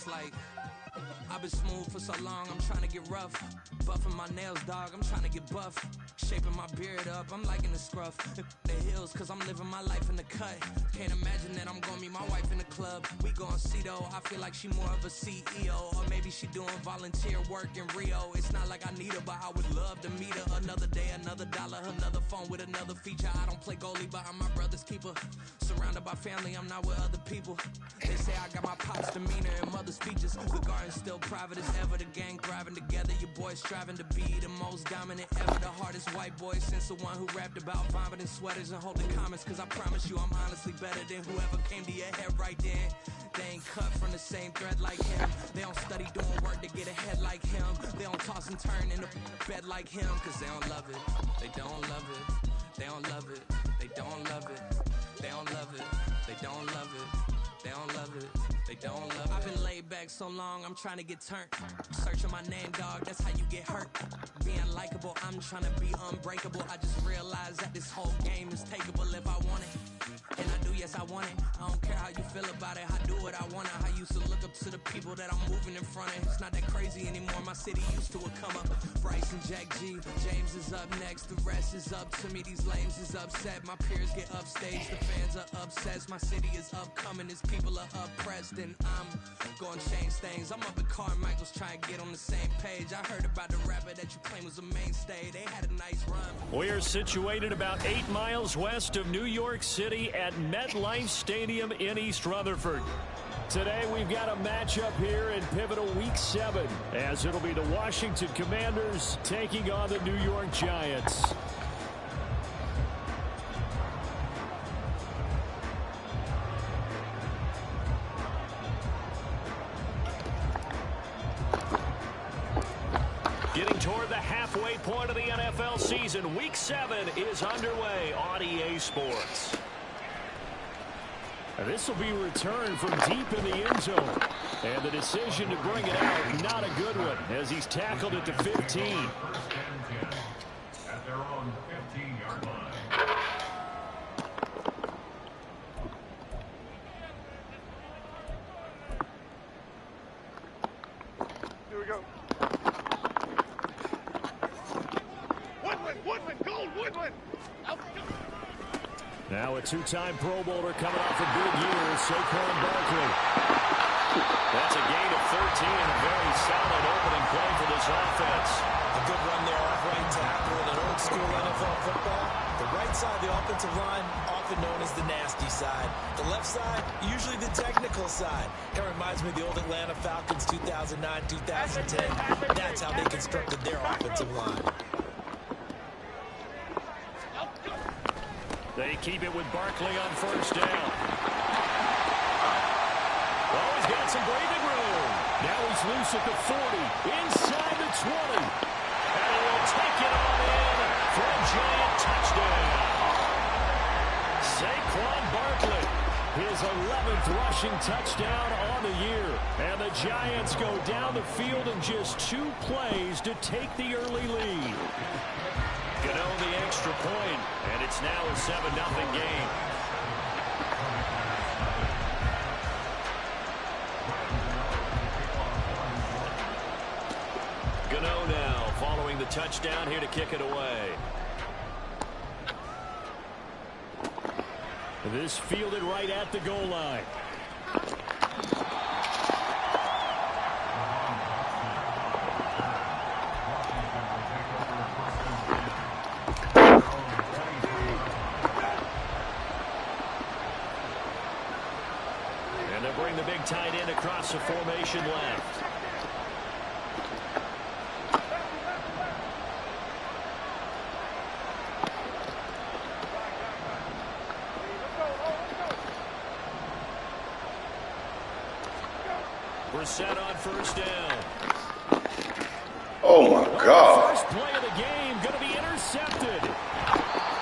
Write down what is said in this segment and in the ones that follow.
like I've been smooth for so long, I'm trying to get rough. Buffing my nails, dog, I'm trying to get buff. Shaping my beard up, I'm liking the scruff. The hills, cause I'm living my life in the cut. Can't imagine that I'm gonna meet my wife in the club. We gon' see though, I feel like she more of a CEO. Or maybe she doing volunteer work in Rio. It's not like I need her, but I would love to meet her. Another day, another dollar, another phone with another feature. I don't play goalie, but I'm my brother's keeper. Surrounded by family, I'm not with other people. They say I got my pop's demeanor and mother's features. The garden's still private as ever, the gang thriving together. Your boys striving to be the most dominant ever. The hardest white boy since the one who rapped about vomiting sweaters and holding comments. Cause I promise you I'm honestly better than whoever came to your head right then. They ain't cut from the same thread like him. They don't study doing work to get ahead like him. They don't toss and turn in the bed like him. Cause they don't love it, they don't love it. They don't love it, they don't love it. They don't love it, they don't love it. They don't love it, they don't love it. I've been laid back so long, I'm trying to get turned. Searching my name, dog, that's how you get hurt. Being likable, I'm trying to be unbreakable. I just realized that this whole game is takeable if I want it. And I do, yes, I want it. I don't care how you feel about it, I do what I want. I used to look up to the people that I'm moving in front of. It's not that crazy anymore, my city used to a come up. Bryce and Jack G, James is up next. The rest is up to me, these lames is upset. My peers get upstage, the fans are obsessed. My city is upcoming, its people are oppressed. And I'm gonna change things. I'm up at Carmichael's trying to get on the same page. I heard about the rapper that you claim was a mainstay. They had a nice run. We're situated about 8 miles west of New York City at MetLife Stadium in East Rutherford. Today we've got a matchup here in pivotal Week 7 as it'll be the Washington Commanders taking on the New York Giants. Getting toward the halfway point of the NFL season, Week 7 is underway on EA Sports. This will be returned from deep in the end zone. And the decision to bring it out, not a good one, as he's tackled at the 15. At their own 15-yard line. Here we go. Woodman, gold, Woodman. Now a two-time Pro Bowler coming off a big year, Saquon Barkley. That's a gain of 13, a very solid opening play for this offense. A good run there off right tackle in an old school NFL football. The right side of the offensive line, often known as the nasty side. The left side, usually the technical side. Kind of reminds me of the old Atlanta Falcons 2009-2010. That's how they constructed their offensive line. They keep it with Barkley on first down. Oh, he's got some breathing room. Now he's loose at the 40, inside the 20. And he will take it on in for a giant touchdown. Saquon Barkley, his 11th rushing touchdown on the year. And the Giants go down the field in just 2 plays to take the early lead. Gano the extra point, and it's now a 7-0 game. Gano now following the touchdown here to kick it away. This fielded right at the goal line. The big tight end across the formation left. Brissett on first down. Oh, my God. First play of the game going to be intercepted.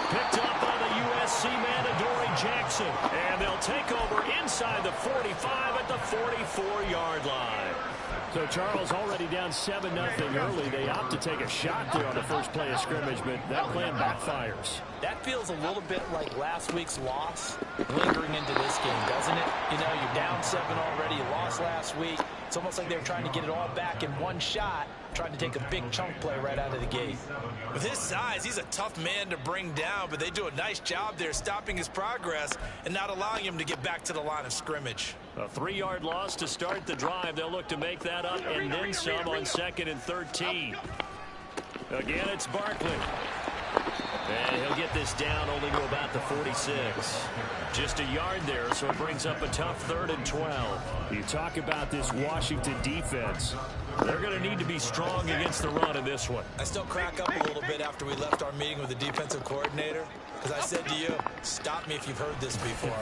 Picked up by the USC man, Adoree Jackson. And they'll take over inside the 45 at the 44-yard line. So Charles already down 7-0 early. They opt to take a shot there on the first play of scrimmage, but that plan backfires. That feels a little bit like last week's loss lingering into this game, doesn't it? You know, you're down 7 already. You lost last week. It's It's almost like they were trying to get it all back in one shot, trying to take a big chunk play right out of the gate. With his size, he's a tough man to bring down, but they do a nice job there stopping his progress and not allowing him to get back to the line of scrimmage. A 3-yard loss to start the drive. They'll look to make that up and then some on 2nd and 13. Again, it's Barkley. And he'll get this down only to about the 46. Just a yard there, so it brings up a tough 3rd and 12. You talk about this Washington defense. They're going to need to be strong against the run in this one. I still crack up a little bit after we left our meeting with the defensive coordinator, because I said to you, stop me if you've heard this before.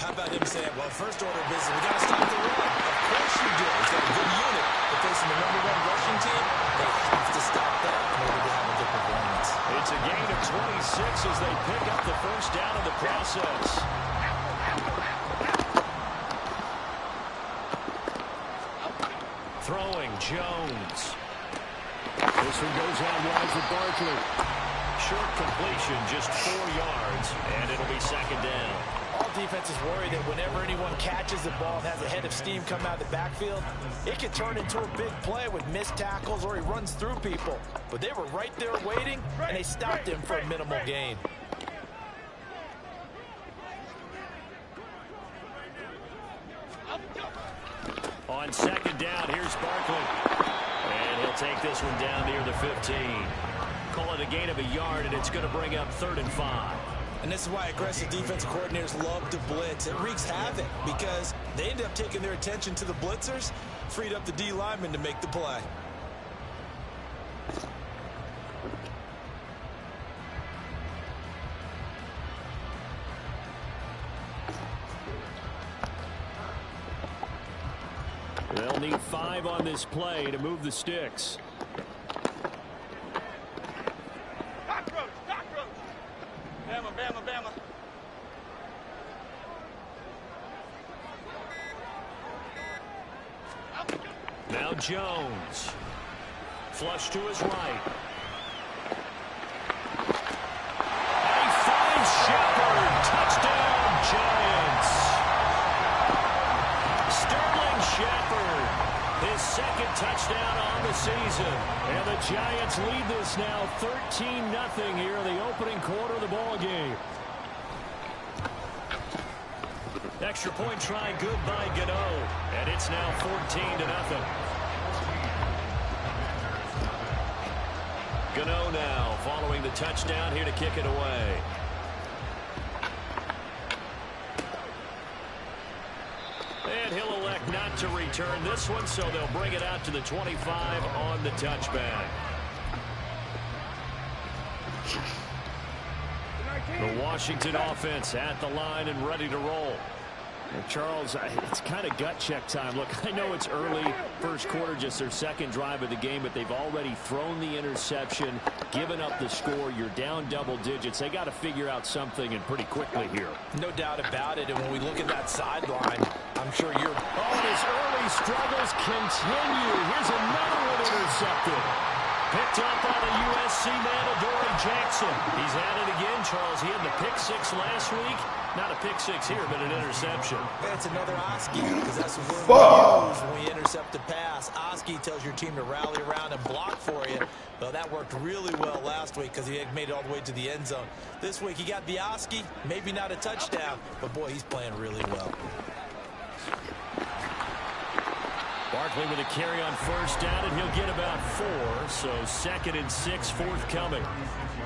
How about him saying, well, first order of business, we got to stop the run. Of course you do. He's got a good unit. They're facing the #1 rushing team. They have to stop that in order to have a good performance. It's a gain of 26 as they pick up the first down in the process. Throwing, Jones. This one goes out wide for Barkley. Short completion, just 4 yards, and it'll be 2nd down. All defenses worry that whenever anyone catches the ball and has a head of steam come out of the backfield, it can turn into a big play with missed tackles or he runs through people. But they were right there waiting, and they stopped him for a minimal gain. On 2nd down, here's Barkley. And he'll take this one down near the 15. Call it a gain of a yard, and it's going to bring up 3rd and 5. And this is why aggressive defensive coordinators love to blitz. It wreaks havoc because they end up taking their attention to the blitzers, freed up the D lineman to make the play. They'll need 5 on this play to move the sticks. Cockroach. Bama. Now Jones. Flush to his right. And he finds Shepard. Touchdown, Giants. Sterling Shepard. His 2nd touchdown on the season. And the Giants lead this now 13-0 here in the opening quarter of the ball game. Extra point try good by Gano. And it's now 14-0. Gano now following the touchdown here to kick it away. And he'll elect not to return this one, so they'll bring it out to the 25 on the touchback. The Washington offense at the line and ready to roll. And Charles, it's kind of gut check time. Look, I know it's early, first quarter, just their 2nd drive of the game, but they've already thrown the interception, given up the score. You're down double digits. They got to figure out something, and pretty quickly here. No doubt about it. And when we look at that sideline, I'm sure you're... Oh, and his early struggles continue. Here's another one intercepted. Picked up by the USC man, Adoree Jackson. He's at it again, Charles. He had the pick 6 last week. Not a pick 6 here, but an interception. It's another Oski, because that's the word we use when we intercept the pass. Oski tells your team to rally around and block for you. Well, that worked really well last week because he had made it all the way to the end zone. This week, he got the Oski, maybe not a touchdown, but boy, he's playing really well. Barkley with a carry on 1st down, and he'll get about 4. So 2nd and 6 forthcoming.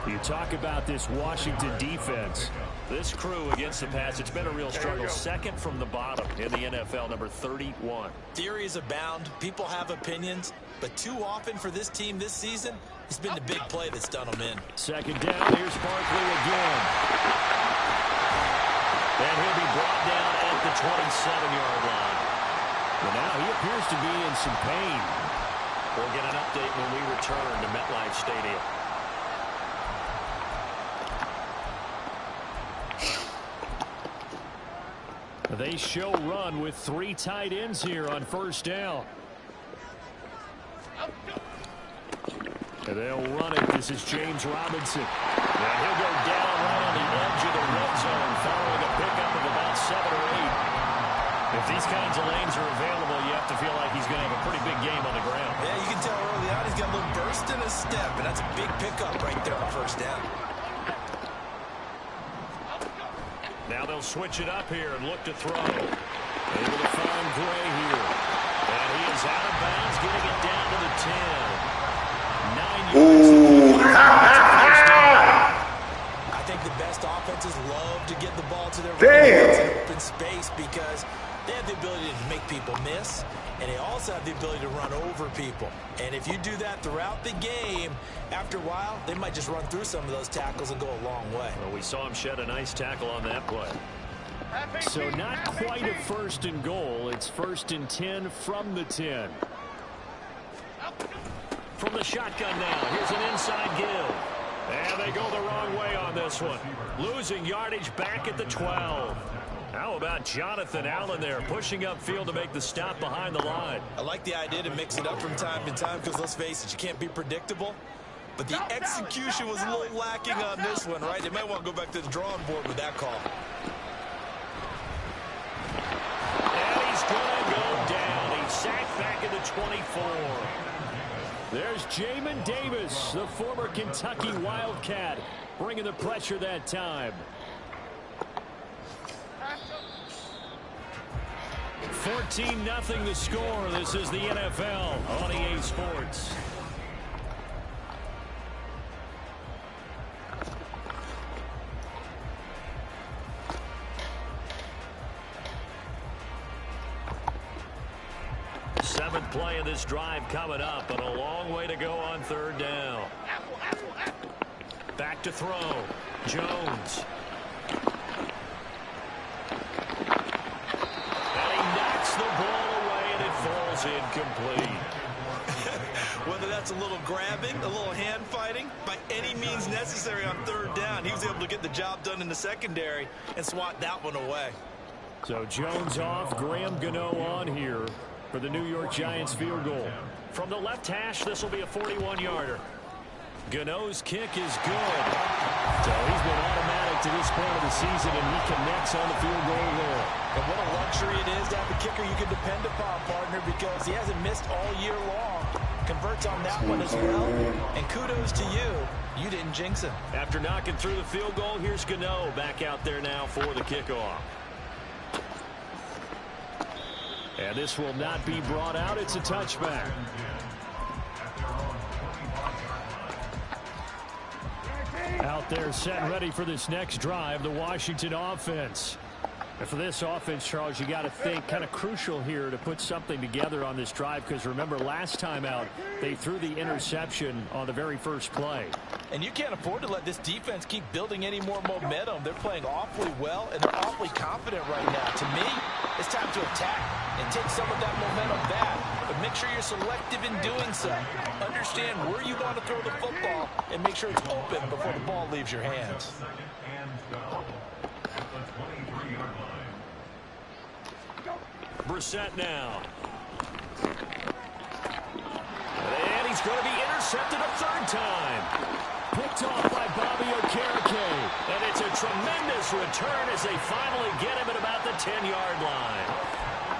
You talk about this Washington defense. This crew against the pass, it's been a real struggle. 2nd from the bottom in the NFL, number 31. Theories abound. People have opinions. But too often for this team this season, it's been the big play that's done them in. 2nd down, here's Barkley again. And he'll be brought down at the 27-yard line. Well, now he appears to be in some pain. We'll get an update when we return to MetLife Stadium. They show run with 3 tight ends here on 1st down. And they'll run it. This is James Robinson. And he'll go down right on the edge of the red zone following a pickup of about 7 or 8. If these kinds of lanes are available, you have to feel like he's going to have first and a step, and that's a big pickup right there on first down. Now they'll switch it up here and look to throw. Able to find Gray here. And he is out of bounds, getting it down to the 10. 9 yards. I think the best offenses love to get the ball to their running in open space because they have the ability to make people miss, and they also have the ability to run over people. And if you do that throughout the game, after a while, they might just run through some of those tackles and go a long way. Well, we saw him shed a nice tackle on that play. So not quite a first and goal. It's first and 10 from the 10. From the shotgun now. Here's an inside give. And they go the wrong way on this one. Losing yardage back at the 12. How about Jonathan Allen there, pushing upfield to make the stop behind the line? I like the idea to mix it up from time to time because, let's face it, you can't be predictable. But the execution was a little lacking on this one, right? They might want to go back to the drawing board with that call. And he's going to go down. He's sacked back at the 24. There's Jamin Davis, the former Kentucky Wildcat, bringing the pressure that time. 14-0 the score. This is the NFL on EA Sports. Seventh play of this drive coming up, and a long way to go on third down. Back to throw. Jones. The ball away, and it falls incomplete. Whether that's a little grabbing, a little hand fighting, by any means necessary on third down, he was able to get the job done in the secondary and swat that one away. So Jones off, Graham Gano on here for the New York Giants field goal. From the left hash, this will be a 41-yarder. Gano's kick is good. So he's been automatic to this point of the season, and he connects on the field goal there. And what a luxury it is to have a kicker you can depend upon, partner, because he hasn't missed all year long. Converts on that one as well. And kudos to you. You didn't jinx him. After knocking through the field goal, here's Gano back out there now for the kickoff. And this will not be brought out. It's a touchback. Out there set and ready for this next drive, the Washington offense. And for this offense, Charles, you got to think kind of crucial here to put something together on this drive, because remember last time out they threw the interception on the very first play. And you can't afford to let this defense keep building any more momentum. They're playing awfully well, and they're awfully confident right now. To me, it's time to attack and take some of that momentum back. But make sure you're selective in doing so. Understand where you want to throw the football and make sure it's open before the ball leaves your hands. Brissett now. And he's going to be intercepted a third time. Picked off by Bobby Okereke. And it's a tremendous return as they finally get him at about the 10-yard line.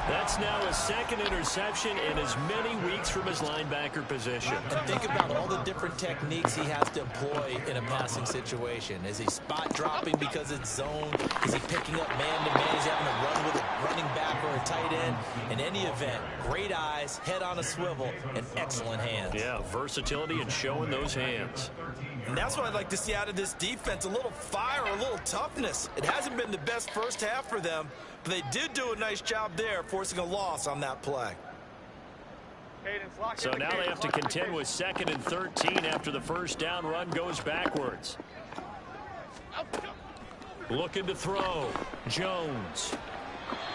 That's now his second interception in as many weeks from his linebacker position. And think about all the different techniques he has to employ in a passing situation. Is he spot dropping because it's zone? Is he picking up man-to-man? Is he having to run with a running back or a tight end? In any event, great eyes, head on a swivel, and excellent hands. Yeah, versatility and showing those hands. And that's what I'd like to see out of this defense, a little fire, a little toughness. It hasn't been the best first half for them, but they did do a nice job there, forcing a loss on that play. So now they have to contend with 2nd and 13 after the first down run goes backwards. Looking to throw. Jones.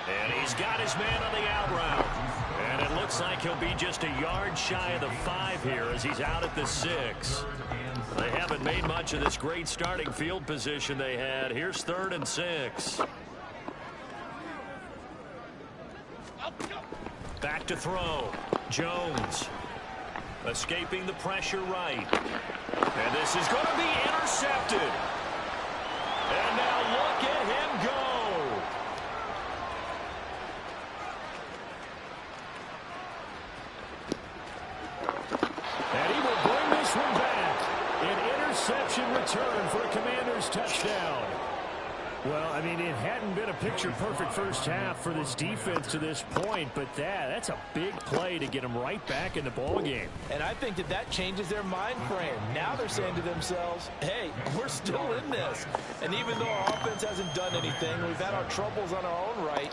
And he's got his man on the out route. And it looks like he'll be just a yard shy of the 5 here as he's out at the 6. They haven't made much of this great starting field position they had. Here's 3rd and 6. Back to throw. Jones. Escaping the pressure right. And this is going to be intercepted. And now look at him go. And he will bring this return for a Commanders touchdown. Well, I mean, it hadn't been a picture-perfect first half for this defense to this point, but that's a big play to get them right back in the ballgame. And I think that changes their mind frame. Now they're saying to themselves, hey, we're still in this. And even though our offense hasn't done anything, we've had our troubles on our own right,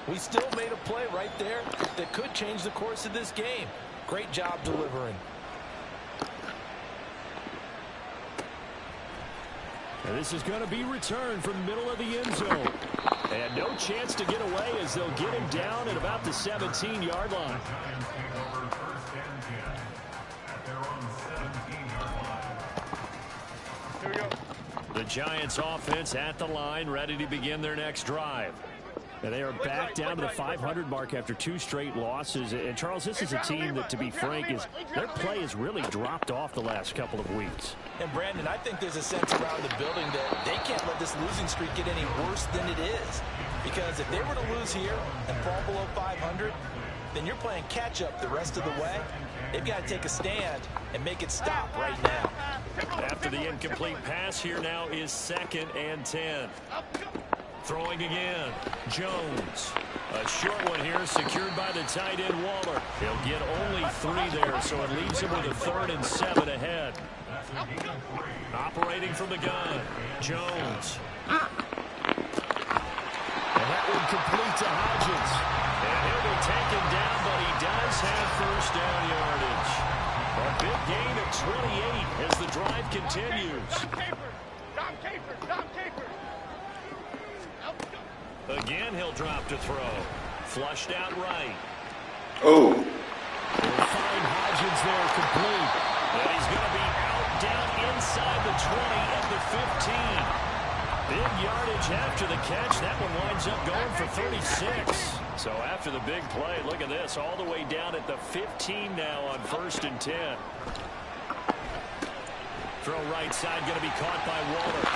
we still made a play right there that could change the course of this game. Great job delivering. And this is going to be returned from the middle of the end zone. And no chance to get away as they'll get him down at about the 17-yard line. Here we go. The Giants offense at the line, ready to begin their next drive. And they are back down to the 500 mark after 2 straight losses. And, Charles, this is a team that, to be frank, their play has really dropped off the last couple of weeks. And, Brandon, I think there's a sense around the building that they can't let this losing streak get any worse than it is. Because if they were to lose here and fall below 500, then you're playing catch-up the rest of the way. They've got to take a stand and make it stop right now. After the incomplete pass, here now is 2nd and 10. Throwing again, Jones. A short one here, secured by the tight end Waller. He'll get only 3 there, so it leaves him with a 3rd and 7 ahead. Operating from the gun, Jones. And that one complete to Hodgins. And he'll be taken down, but he does have first down yardage. A big gain of 28 as the drive continues. Dom Capers. Again, he'll drop to throw. Flushed out right. Oh. They'll find Hodgins there complete. And he's going to be out down inside the 20 at the 15. Big yardage after the catch. That one winds up going for 36. So after the big play, look at this. All the way down at the 15 now on 1st and 10. Throw right side, going to be caught by Waller.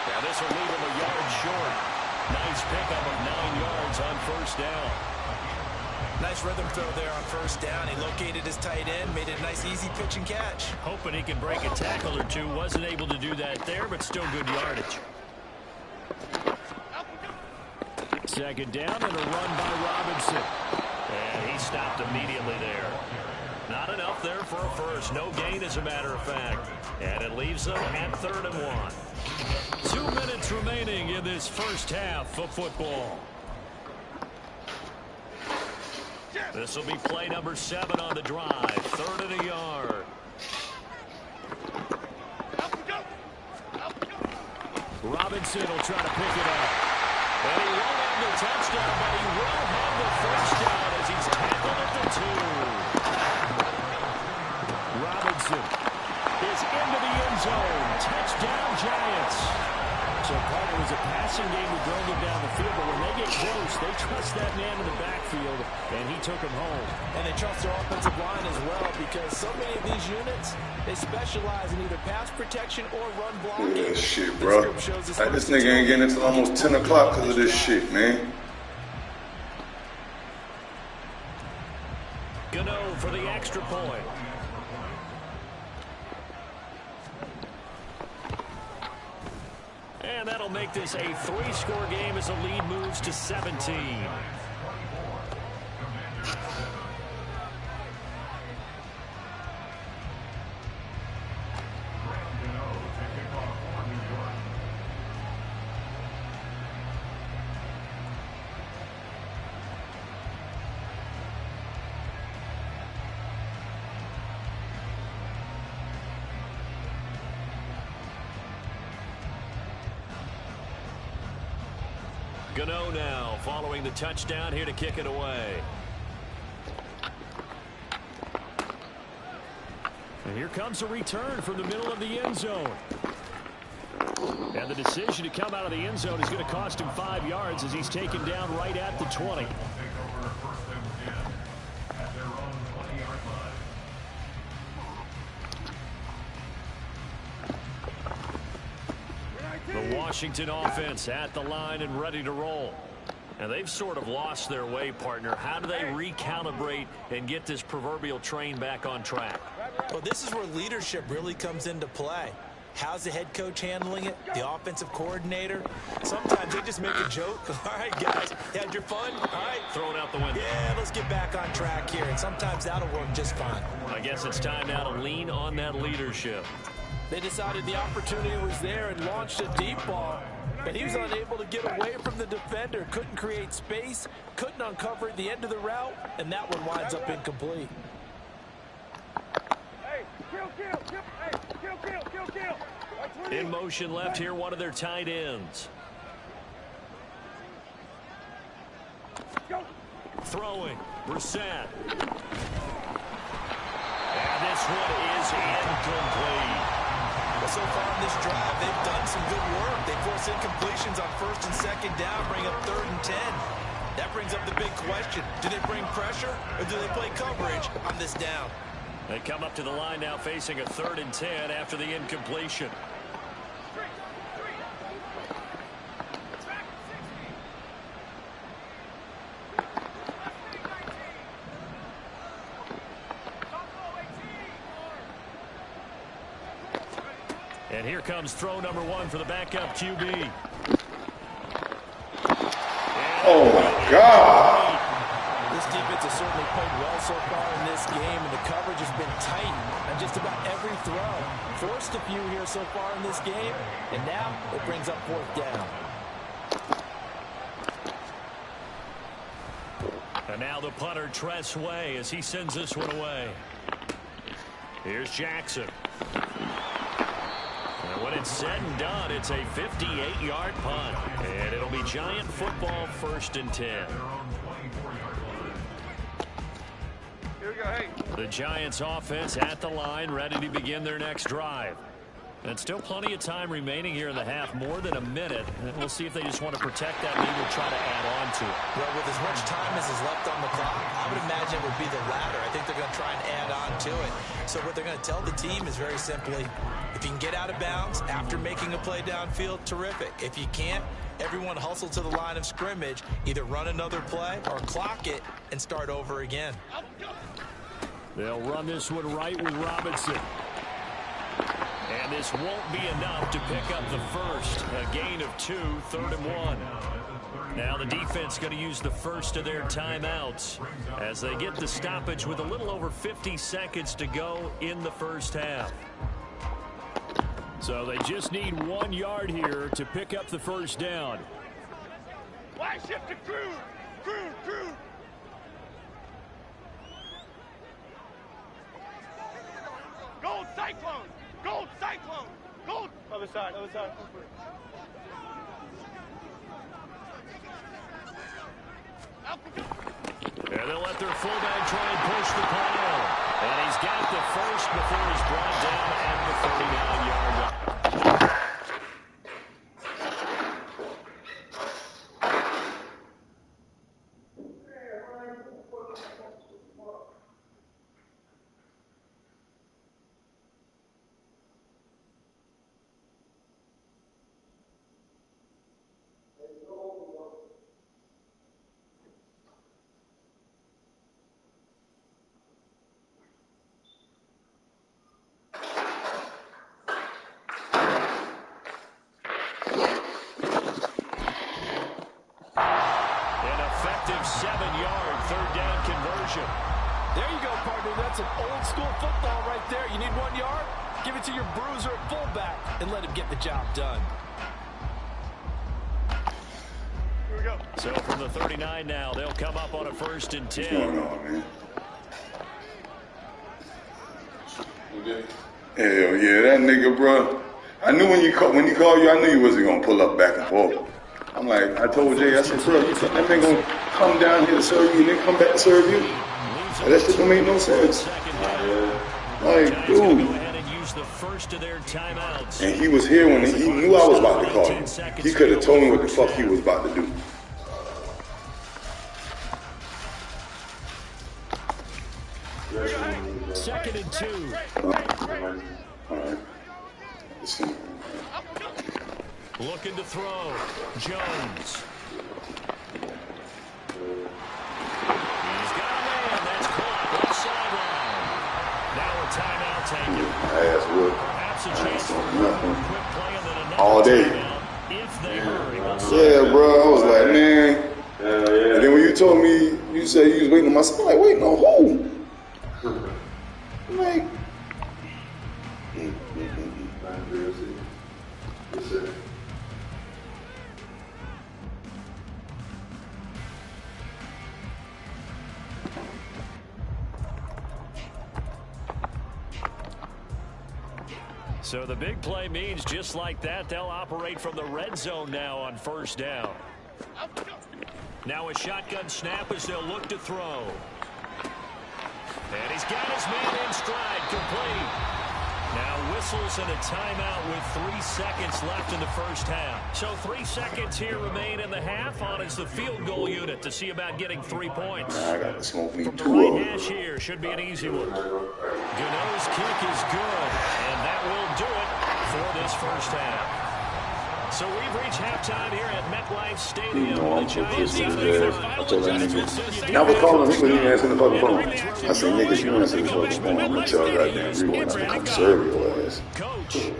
Now this will leave him a yard short. Nice pickup of 9 yards on 1st down. Nice rhythm throw there on 1st down. He located his tight end, made it a nice easy pitch and catch. Hoping he can break a tackle or two. Wasn't able to do that there, but still good yardage. 2nd down and a run by Robinson. And he stopped immediately there. Not enough there for a first. No gain, as a matter of fact. And it leaves them at 3rd and 1. 2 minutes remaining in this first half of football. This will be play number 7 on the drive. 3rd and a yard. Robinson will try to pick it up. And he won't have the touchdown, but he will have the first down as he's tackled at the 2. Robinson is into the end zone. Touchdown, Giants. So part of it was a passing game to drove him down the field, but when they get close, they trust that man in the backfield, and he took him home. And they trust their offensive line as well, because so many of these units, they specialize in either pass protection or run blocking. Yeah, shit, bro. This nigga ain't getting until almost 10 o'clock because of this shit, man. Gano for the extra point. And that'll make this a 3-score game as the lead moves to 17. Gano now following the touchdown here to kick it away. And here comes a return from the middle of the end zone. And the decision to come out of the end zone is going to cost him 5 yards as he's taken down right at the 20. The Washington offense at the line and ready to roll. And they've sort of lost their way, partner. How do they recalibrate and get this proverbial train back on track? Well, this is where leadership really comes into play. How's the head coach handling it? The offensive coordinator? Sometimes they just make a joke. All right, guys, you had your fun? All right. Throw it out the window. Yeah, let's get back on track here, and sometimes that'll work just fine. I guess it's time now to lean on that leadership. They decided the opportunity was there and launched a deep ball, but he was unable to get away from the defender, couldn't create space, couldn't uncover the end of the route, and that one winds up incomplete. Hey, kill. Hey, kill. In motion left here, one of their tight ends. Go. Throwing, Brissett. And this one is incomplete. Well, so far in this drive, they've done some good work. They force incompletions on 1st and 2nd down, bring up 3rd and 10. That brings up the big question. Do they bring pressure, or do they play coverage on this down? They come up to the line now facing a 3rd and 10 after the incompletion. And here comes throw number 1 for the backup QB. Oh, my God. This defense has certainly played well so far in this game, and the coverage has been tight on just about every throw. Forced a few here so far in this game, and now it brings up 4th down. And now the punter, Tress Way, as he sends this one away. Here's Jackson. And when it's said and done, it's a 58-yard punt. And it'll be Giant football, 1st and 10. Here we go, hey. The Giants offense at the line, ready to begin their next drive. And still plenty of time remaining here in the half, more than a minute. And we'll see if they just want to protect that lead or try to add on to it. Well, with as much time as is left on the clock, I would imagine it would be the latter. I think they're going to try and add on to it. So what they're going to tell the team is very simply, if you can get out of bounds after making a play downfield, terrific. If you can't, everyone hustle to the line of scrimmage, either run another play or clock it and start over again. They'll run this one right with Robinson. And this won't be enough to pick up the first. A gain of 2, 3rd and 1. Now the defense going to use the first of their timeouts as they get the stoppage with a little over 50 seconds to go in the first half. So they just need 1 yard here to pick up the first down. Wide shift to Crude. Gold Cyclone. Gold. Other side. And they'll let their fullback try and push the pile. And he's got the first before he's brought down at the 39-yard line. There you go, partner. That's an old school football right there. You need 1 yard? Give it to your bruiser at fullback and let him get the job done. Here we go. So from the 39 now, they'll come up on a 1st and 10. What's going on, man? Hell yeah, that nigga, bro. I knew when he called you, I knew you wasn't gonna pull up back and forth. I'm like, I told Jay, I said, bro, you think that man gonna come down here to serve you and then come back to serve you? That shit don't make no sense. Like, dude. And he was here when he knew I was about to call him. He could have told me what the fuck he was about to do. Second and 2. All right. Listen. Looking to throw. Jones. He's got a man. That's caught. Left sideline. Now a timeout taken. Ass whoop. Perhaps a chance for all day. Yeah, bro. I was like, man. And then when you told me, you said you was waiting on my son, I'm like, waiting on who? I'm like, So the big play means just like that, they'll operate from the red zone now on first down. Now a shotgun snap as they'll look to throw. And he's got his man in stride, complete. Now whistles and a timeout with 3 seconds left in the first half. So 3 seconds here remain in the half on as the field goal unit to see about getting 3 points. I got to smoke me From the 2 right of them. hash here should be an easy one. Gano's kick is good, and that will do it for this first half. So we've reached halftime here at MetLife Stadium. You know, I'm so pissed at his ass. I told that nigga. And I was calling him, he wouldn't even answer the fucking phone. I said, nigga, you answer the fucking phone. I'm gonna tell goddamn rewind. I'm gonna serve your ass. Coach.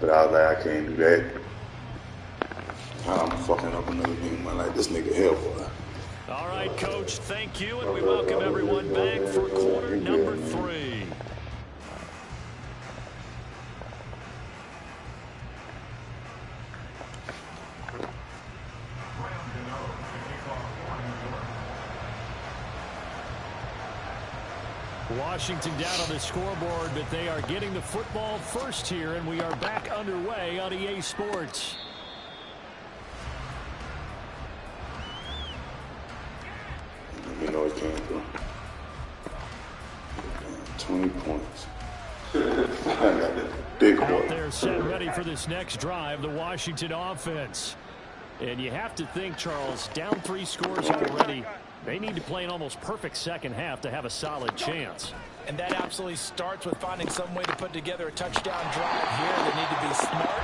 But I was like, I can't do that. I'm fucking up another game. I'm like, this nigga hell, boy. All right, Coach, thank you, and we welcome everyone back for quarter number 3. Washington down on the scoreboard, but they are getting the football first here, and we are back underway on EA Sports. You know it came through. 20 points. I got that big Out boy. there set ready for this next drive, the Washington offense. And you have to think, Charles, down 3 scores already. They need to play an almost perfect second half to have a solid chance. And that absolutely starts with finding some way to put together a touchdown drive here. They need to be smart,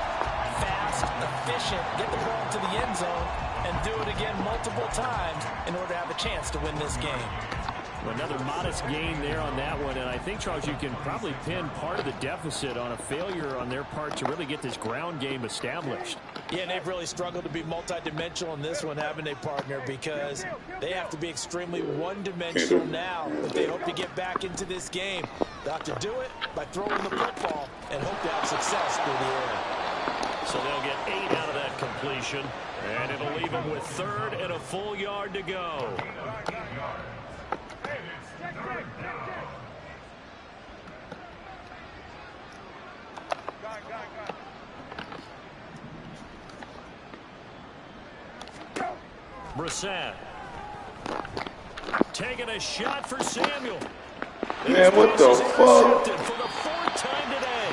fast, efficient, get the ball to the end zone, and do it again multiple times in order to have a chance to win this game. Another modest gain there on that one, and I think, Charles, you can probably pin part of the deficit on a failure on their part to really get this ground game established. Yeah, and they've really struggled to be multidimensional in this one, haven't they, partner? Because they have to be extremely one-dimensional now if they hope to get back into this game. They have to do it by throwing the football and hope to have success through the air. So they'll get 8 out of that completion, and it'll leave them with 3rd and a full yard to go. Brissett taking a shot for Samuel. Man, what the fuck? For the 4th time today.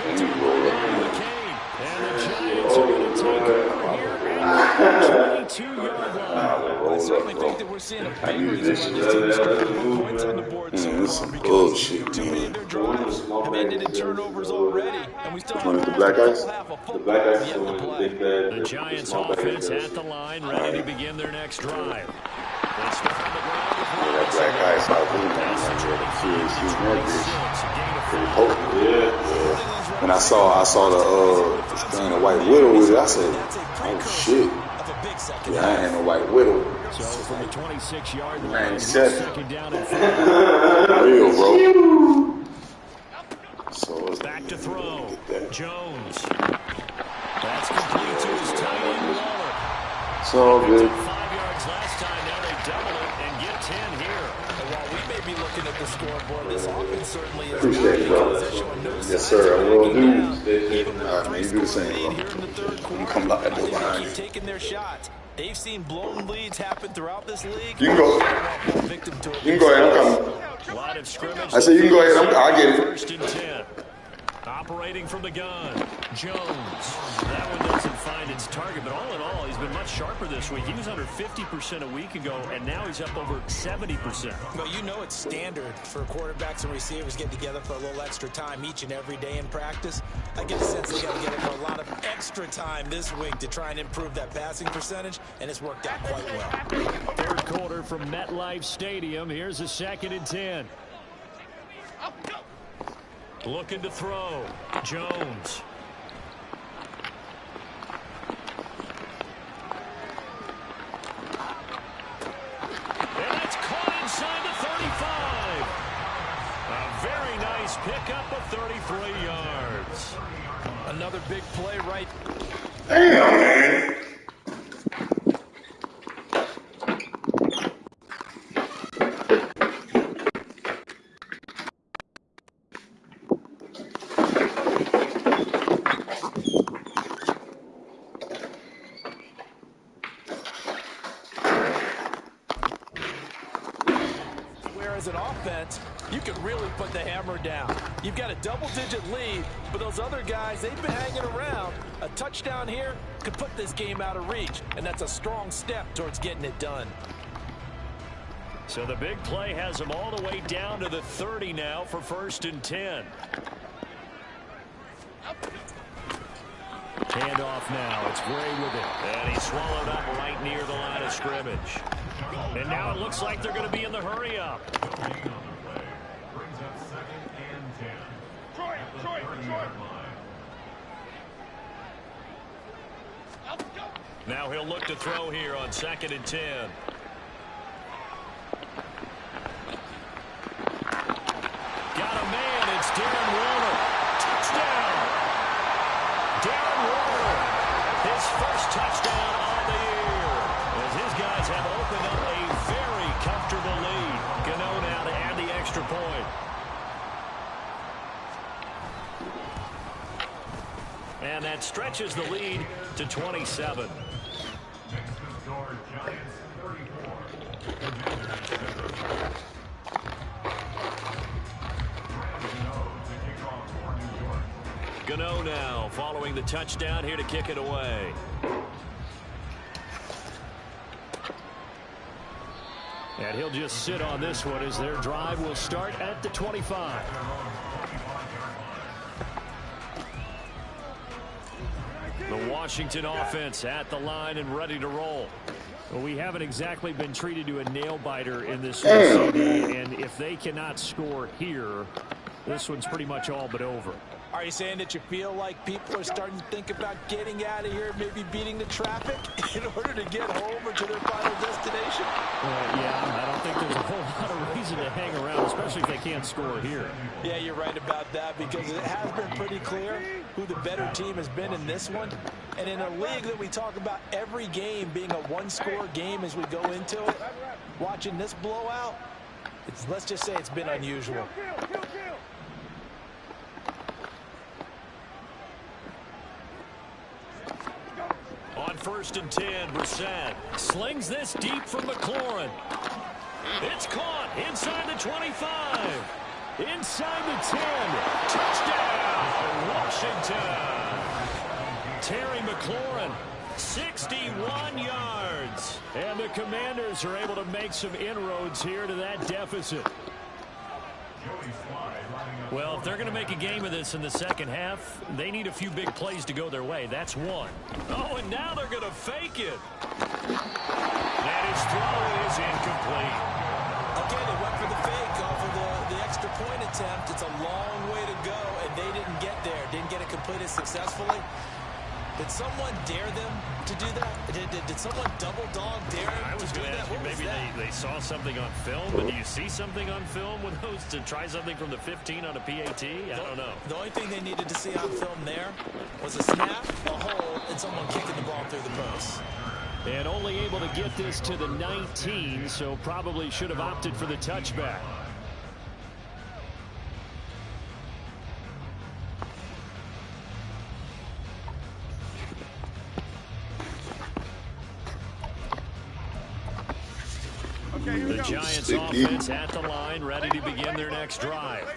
And the Giants are going to take over here at the 22-yard line. I certainly think that we're seeing a big reason why this team is going to put points on the board so This far some because bullshit, too many of their drives have ended in turnovers already, and we still have The black guys? half of football yet to play. The Giants offense at the line, ready to begin their next drive. They start on the ground with That black guy started doing that. When I saw the thing, the White Widow with it, I said, oh shit. Yeah, I ain't had no White Widow. So from the 26-yard line, 97. second down and 5. Real, bro. So it's Back to throw. Get that. Jones. That's complete to his tight end, Waller. It's all good. 5 yards last time. Now they double it and get 10 here. And while we may be looking at the scoreboard, this offense certainly is Appreciate it, bro. Yes, sir. I will do. All right, man. You do the same, here in the bro. third quarter. You come back that door They behind keep you. taking their shots. They've seen blown leads happen throughout this league. You can go. Victim to it. You can go ahead. I'm coming. Line of scrimmage. I said you can go ahead. I'll get it. 1st and 10. Operating from the gun. Jones. That one doesn't find its target, but all in all, he's been much sharper this week. He was under 50% a week ago, and now he's up over 70%. But you know it's standard for quarterbacks and receivers getting together for a little extra time each and every day in practice. I get a sense they got together for a lot of extra time this week to try and improve that passing percentage, and it's worked out quite well. 3rd quarter from MetLife Stadium. Here's a 2nd and 10. Looking to throw. Jones. And that's caught inside the 35. A very nice pickup of 33 yards. Another big play right. Damn, man. Whereas an offense, you can really put the hammer down. You've got a double-digit lead, but those other guys, they've been hanging around. A touchdown here could put this game out of reach, and that's a strong step towards getting it done. So the big play has them all the way down to the 30 now for 1st and 10. Handoff now. It's Gray with it. And he's swallowed up right near the line of scrimmage. And now it looks like they're going to be in the hurry-up. Brings up 2nd and 10. Troy. Now he'll look to throw here on 2nd and 10. Got a man. It's Darren Waller. Touchdown. Darren Waller. His first touchdown of the year. As his guys have opened up a very comfortable lead. Gano now to add the extra point. And that stretches the lead to 27. Next to score, Giants 34. Gano now following the touchdown here to kick it away. And he'll just sit on this one as their drive will start at the 25. The Washington offense at the line and ready to roll. Well, we haven't exactly been treated to a nail-biter in this one, CD, and if they cannot score here, this one's pretty much all but over. Are you saying that you feel like people are starting to think about getting out of here, maybe beating the traffic in order to get home or to their final destination? Yeah, I don't think there's a whole lot of reason to hang around, especially if they can't score here. Yeah, you're right about that because it has been pretty clear who the better team has been in this one. And in a league that we talk about every game being a one-score game as we go into it, watching this blowout, let's just say it's been unusual. On 1st and 10, Brissett slings this deep from McLaurin. It's caught inside the 25. Inside the 10. Touchdown, Washington. Terry McLaurin, 61 yards. And the Commanders are able to make some inroads here to that deficit. Well, if they're going to make a game of this in the second half, they need a few big plays to go their way. That's one. Oh, and now they're going to fake it. And his throw is incomplete. Okay, they went for the fake off of the extra point attempt. It's a long way to go, and they didn't get there. Didn't get it completed successfully. Did someone dare them to do that? Did someone double dog dare them I was to do going to that? ask you, What was maybe that? they saw something on film, but do you see something on film with those to try something from the 15 on a PAT? I don't know. The only thing they needed to see on film there was a snap, a hole, and someone kicking the ball through the post. And only able to get this to the 19, so probably should have opted for the touchback. The Giants offense at the line, ready to begin their next drive.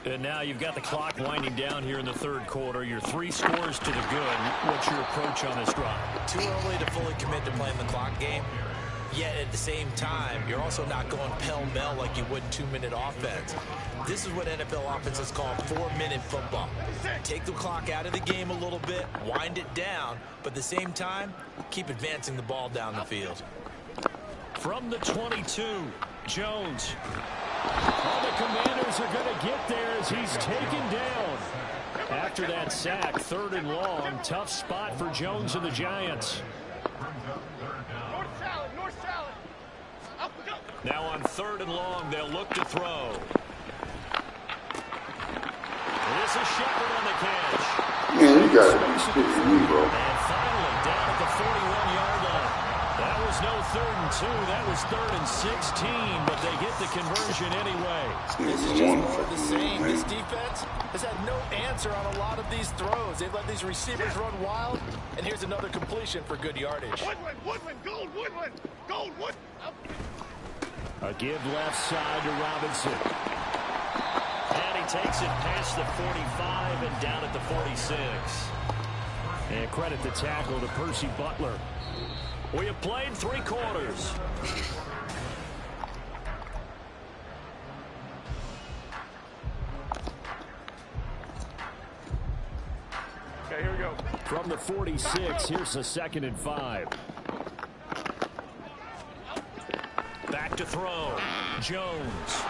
And now you've got the clock winding down here in the third quarter. You're 3 scores to the good. What's your approach on this drive? Too early to fully commit to playing the clock game. Yet at the same time, you're also not going pell-mell like you would 2-minute offense. This is what NFL offenses call 4-minute football. Take the clock out of the game a little bit, wind it down, but at the same time, keep advancing the ball down the field. From the 22, Jones. Well, the Commanders are going to get there as he's taken down. After that sack, 3rd and long. Tough spot for Jones and the Giants. North salad, north salad. Up we go. Now on 3rd and long, they'll look to throw. This is Shepard on the catch. Man, you gotta be kidding me, bro. And finally, down at the 41-yard line. That was no 3rd and 2. That was 3rd and 16, but they get the conversion anyway. This is just more of the same. This defense has had no answer on a lot of these throws. They've let these receivers run wild, and here's another completion for good yardage. Woodland, Woodland, Gold, Woodland, Gold, Wood. Up. A give left side to Robinson. And he takes it past the 45 and down at the 46. And credit the tackle to Percy Butler. We have played 3 quarters. Okay, here we go. From the 46, here's a 2nd and 5. Back to throw. Jones.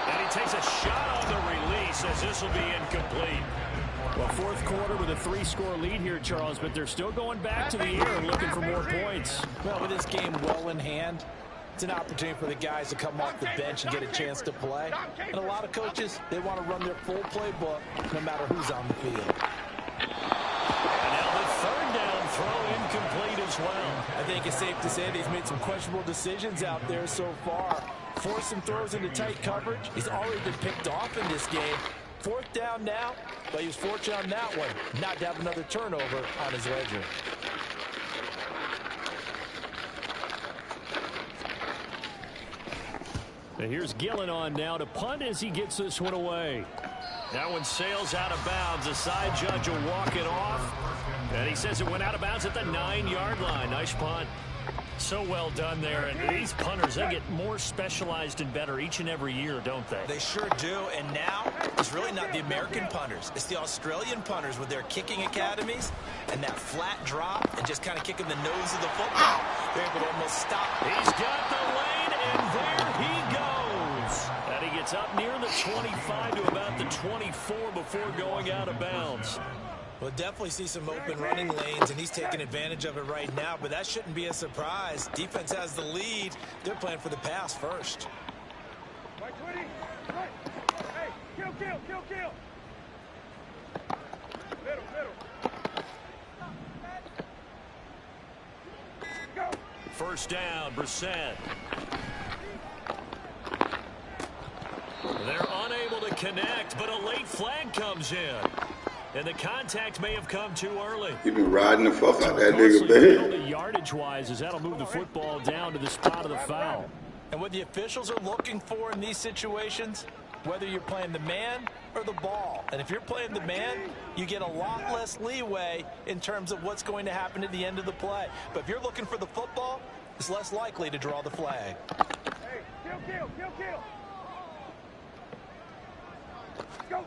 And he takes a shot on the release as this will be incomplete. Well, 4th quarter with a 3-score lead here, Charles, but they're still going back to the air and looking for more points. Well, with this game well in hand, it's an opportunity for the guys to come off the bench and get a chance to play. And a lot of coaches, they want to run their full playbook no matter who's on the field. And now the 3rd down throw incomplete as well. I think it's safe to say that he's made some questionable decisions out there so far. Forced some throws into tight coverage. He's already been picked off in this game. 4th down now, but he was fortunate on that one not to have another turnover on his ledger. And here's Gillen on now to punt as he gets this one away. That one sails out of bounds. The side judge will walk it off. And he says it went out of bounds at the 9-yard line. Nice punt. So well done there. And these punters, they get more specialized and better each and every year, don't they? They sure do. And now it's really not the American punters. It's the Australian punters with their kicking academies and that flat drop and just kind of kicking the nose of the football. They're able to almost stop. He's got the lane, and there he goes. And he gets up near the 25 to about the 24 before going out of bounds. We'll definitely see some open running lanes, and he's taking advantage of it right now, but that shouldn't be a surprise. Defense has the lead. They're playing for the pass first. Right, 20. Right. Hey, kill, kill, kill, kill. Middle, middle. Go. 1st down, Brissett. They're unable to connect, but a late flag comes in. And the contact may have come too early. He been riding the fuck out that nigga bad. Yardage-wise, as that'll move the football down to the spot of the foul. And what the officials are looking for in these situations, whether you're playing the man or the ball. And if you're playing the man, you get a lot less leeway in terms of what's going to happen at the end of the play. But if you're looking for the football, it's less likely to draw the flag. Hey, kill, kill, kill, kill. Go.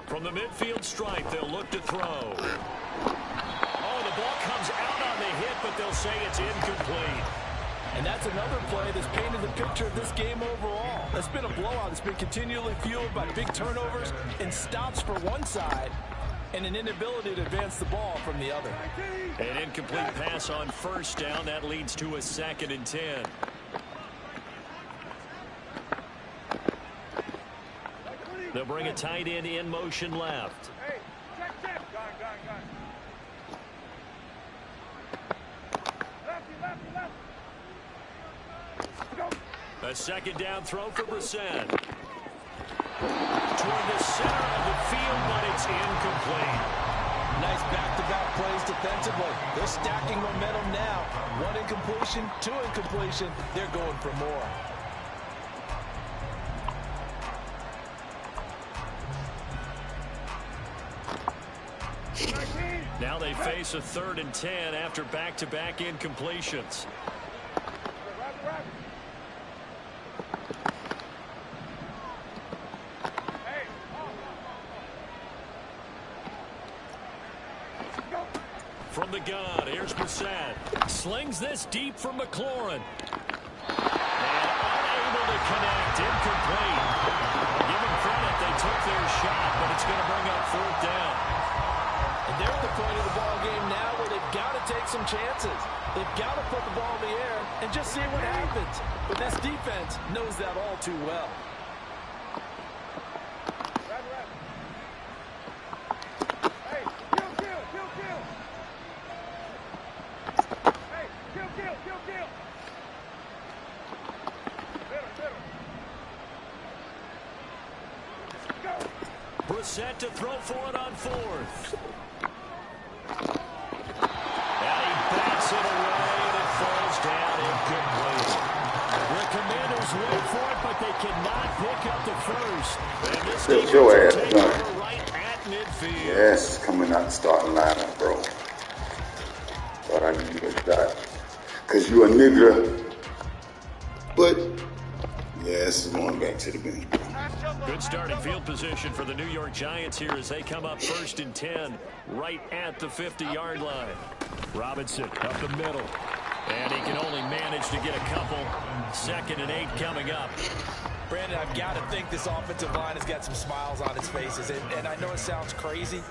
From the midfield stripe, they'll look to throw. Oh, the ball comes out on the hit, but they'll say it's incomplete. And that's another play that's painted the picture of this game overall. It's been a blowout. It's been continually fueled by big turnovers and stops for one side and an inability to advance the ball from the other. An incomplete pass on 1st down. That leads to a 2nd and 10. They'll bring a tight end in motion left. Hey, check, check. Gun. Lefty, lefty, lefty. Go. A 2nd down throw for Brissett. Toward the center of the field, but it's incomplete. Nice back-to-back plays defensively. They're stacking momentum now. 1 incompletion, 2 incompletion. They're going for more. Now they face a 3rd and 10 after back-to-back incompletions. From the gun, here's Brissett. Slings this deep from McLaurin. And unable to connect. Incomplete. Give them credit. They took their shot, but it's going to bring up 4th down. And they're at the point of the ball game now where they've got to take some chances. They've got to put the ball in the air and just see what happens. But this defense knows that all too well. Hey, kill. Hey, kill. Middle. Go. Brissett to throw for it on 4th. And he bats it away, and it falls down incomplete. The Commanders wait for it, but they cannot pick up the first. And this That's your defense ass, will take son. over right at midfield. Yes, coming out the starting lineup, bro. Thought I knew you that. Cause you a nigga. But yes, going back to the bench. Good starting field position for the New York Giants here as they come up 1st and 10 right at the 50-yard line. Robinson up the middle. And he can only manage to get a couple. 2nd and 8 coming up. Brandon, I've got to think this offensive line has got some smiles on its faces. And I know it sounds crazy,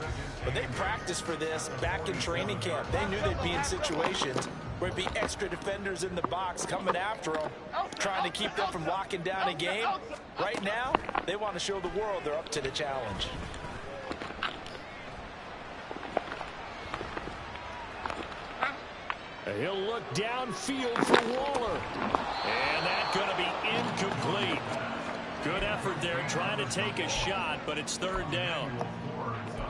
but they practiced for this back in training camp. They knew they'd be in situations where it'd be extra defenders in the box coming after them, trying to keep them from locking down a game. Right now, they want to show the world they're up to the challenge. He'll look downfield for Waller. And that's going to be incomplete. Good effort there trying to take a shot, but it's 3rd down.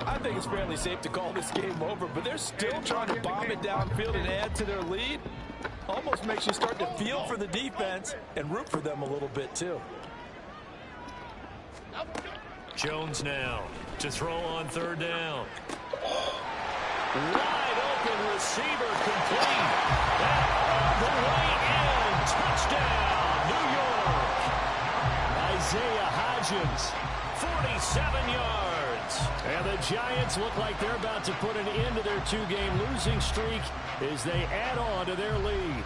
I think it's fairly safe to call this game over, but they're still trying to bomb it downfield and add to their lead. Almost makes you start to feel for the defense and root for them a little bit, too. Jones now to throw on 3rd down. Wide open receiver complete. And all the way in. Touchdown, New York. Isaiah Hodgins, 47 yards. And the Giants look like they're about to put an end to their 2-game losing streak as they add on to their lead.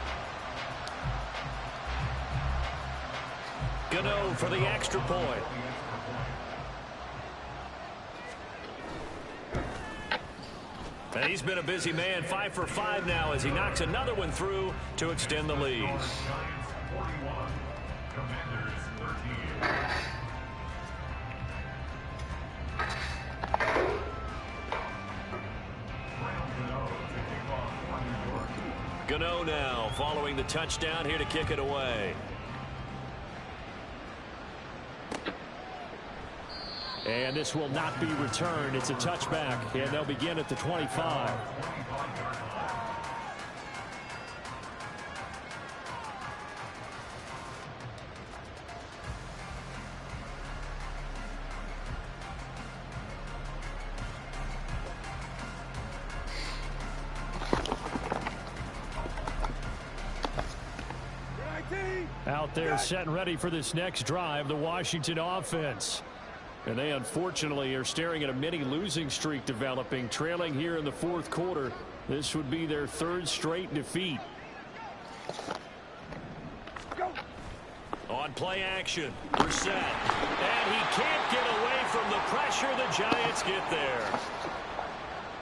Gano for the extra point. And he's been a busy man, 5 for 5 now as he knocks another one through to extend the lead. Giants 41, Commanders 13. Gano now following the touchdown here to kick it away. And this will not be returned. It's a touchback, and they'll begin at the 25. Out there set and ready for this next drive, the Washington offense. And they unfortunately are staring at a mini losing streak developing, trailing here in the 4th quarter. This would be their 3rd straight defeat. On play action, Brissett. And he can't get away from the pressure. The Giants get there.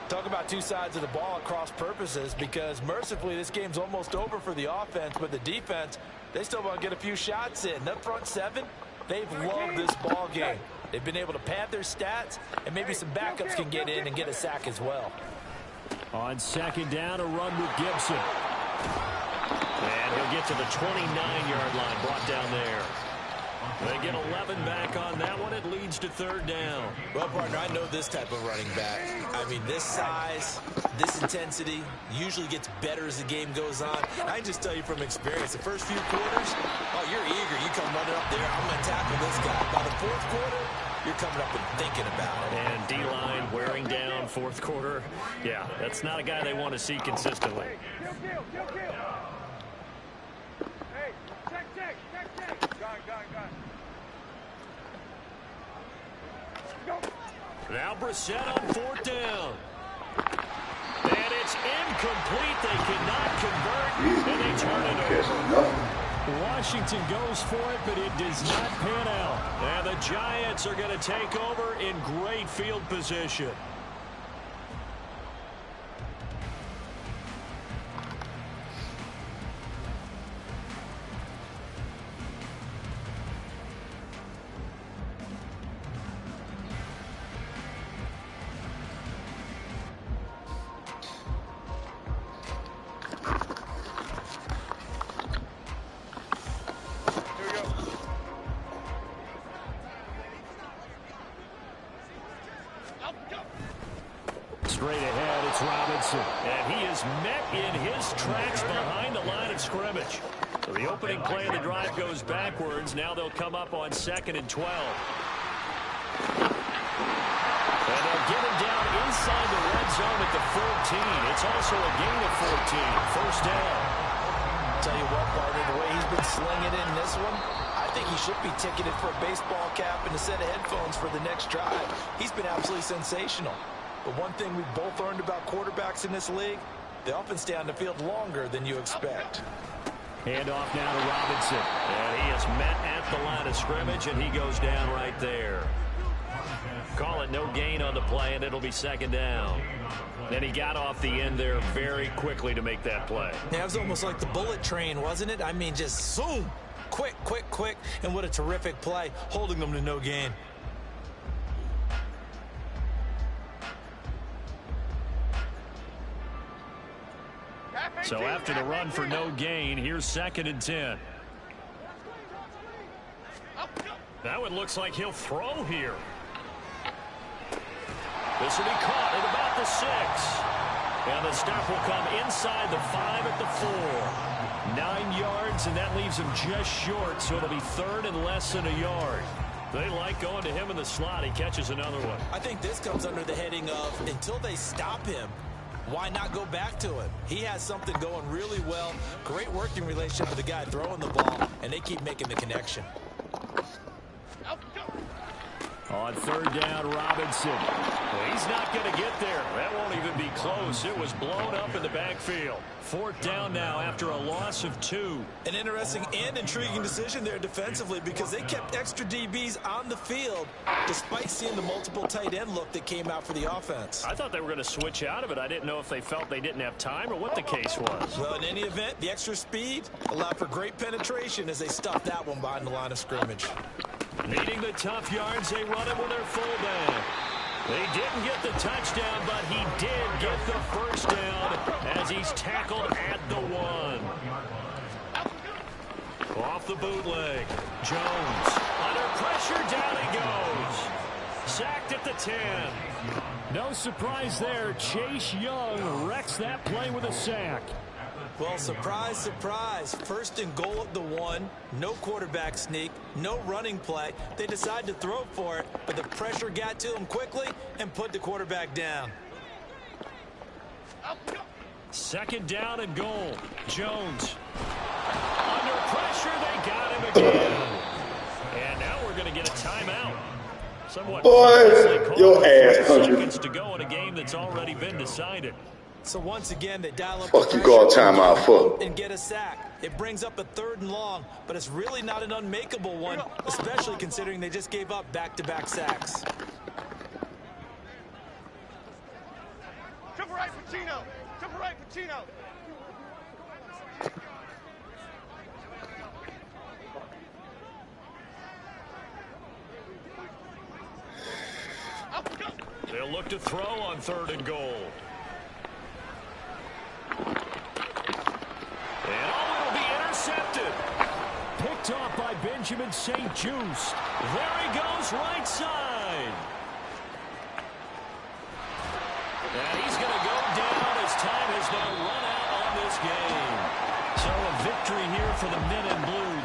Talk about two sides of the ball at cross purposes, because mercifully this game's almost over for the offense, but the defense, they still want to get a few shots in. That front 7, they've loved this ball game. They've been able to pad their stats, and maybe some backups can get in and get a sack as well. On 2nd down, a run with Gibson. And he'll get to the 29-yard line, brought down there. They get 11 back on that one. It leads to 3rd down. Well, partner, I know this type of running back. I mean, this size, this intensity usually gets better as the game goes on. I can just tell you from experience, the first few quarters, oh, you're eager. You come running up there, I'm going to tackle this guy. By the 4th quarter, you're coming up and thinking about it. And D-line wearing down 4th quarter. Yeah, that's not a guy they want to see consistently. Kill. Hey, check. Gone. Now Brissett on 4th down. And it's incomplete. They cannot convert, and they turn it over. Washington goes for it, but it does not pan out. And the Giants are going to take over in great field position. Straight ahead, it's Robinson. And he is met in his tracks behind the line of scrimmage. So the opening play of the drive goes backwards. Now they'll come up on 2nd and 12. And they'll get him down inside the red zone at the 14. It's also a gain of 14. First down. Tell you what, partner, the way he's been slinging it in this one, I think he should be ticketed for a baseball cap and a set of headphones for the next drive. He's been absolutely sensational. But one thing we've both learned about quarterbacks in this league, they often stay on the field longer than you expect. Hand off now to Robinson. And he is met at the line of scrimmage, and he goes down right there. Call it no gain on the play, and it'll be 2nd down. And he got off the end there very quickly to make that play. Yeah, it was almost like the bullet train, wasn't it? I mean, just zoom. Quick, quick, quick. And what a terrific play, holding them to no gain. So after the run for no gain, here's 2nd and 10. That one looks like he'll throw here. This will be caught at about the 6. And the stop will come inside the 5 at the 4. 9 yards, and that leaves him just short, so it'll be 3rd and less than a yard. They like going to him in the slot. He catches another one. I think this comes under the heading of, until they stop him, why not go back to him? He has something going really well. Great working relationship with the guy throwing the ball, and they keep making the connection. On 3rd down, Robinson. Well, he's not going to get there. That won't even be close. It was blown up in the backfield. 4th down now after a loss of 2. An interesting and intriguing decision there defensively because they kept extra DBs on the field despite seeing the multiple tight end look that came out for the offense. I thought they were going to switch out of it. I didn't know if they felt they didn't have time or what the case was. Well, in any event, the extra speed allowed for great penetration as they stuffed that one behind the line of scrimmage. Needing the tough yards, they run it with their fullback. They didn't get the touchdown, but he did get the first down as he's tackled at the 1. Off the bootleg. Jones under pressure, down he goes. Sacked at the 10. No surprise there. Chase Young wrecks that play with a sack. Well, surprise, surprise. 1st and goal at the 1. No quarterback sneak. No running play. They decide to throw for it, but the pressure got to them quickly and put the quarterback down. 2nd down and goal. Jones. Under pressure, they got him again. And now we're going to get a timeout. Somewhat Boy, your ass country. Seconds to go in a game that's already been decided. So once again, they dial up Fuck you call timeout for? and get a sack. It brings up a 3rd and long, but it's really not an unmakeable one, especially considering they just gave up back-to-back sacks. Triple right, Pacino. Triple right, Pacino. They'll look to throw on 3rd and goal. And it'll be intercepted. Picked off by Benjamin St-Juste. There he goes, right side. And he's going to go down as time has now run out on this game. So a victory here for the men in blue.